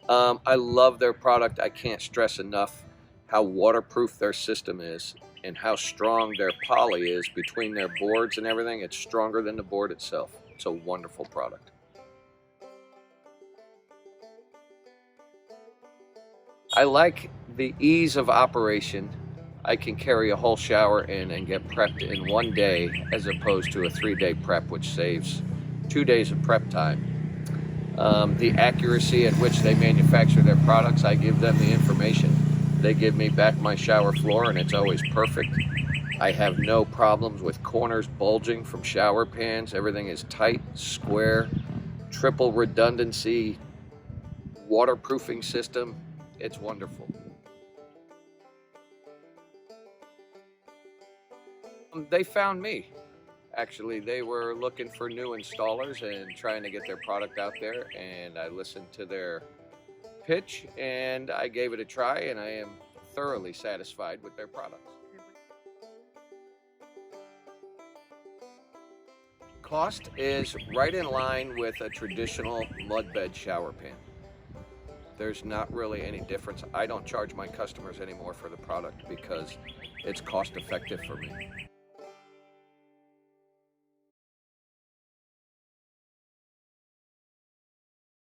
I love their product. I can't stress enough how waterproof their system is and how strong their poly is between their boards and everything. It's stronger than the board itself. It's a wonderful product. I like the ease of operation. I can carry a whole shower in and get prepped in one day as opposed to a 3-day prep, which saves 2 days of prep time. The accuracy at which they manufacture their products, I give them the information. They give me back my shower floor and it's always perfect. I have no problems with corners bulging from shower pans. Everything is tight, square, triple redundancy, waterproofing system. It's wonderful. They found me. Actually, they were looking for new installers and trying to get their product out there, and I listened to their pitch and I gave it a try, and I am thoroughly satisfied with their products. Cost is right in line with a traditional mud bed shower pan. There's not really any difference. I don't charge my customers anymore for the product because it's cost effective for me.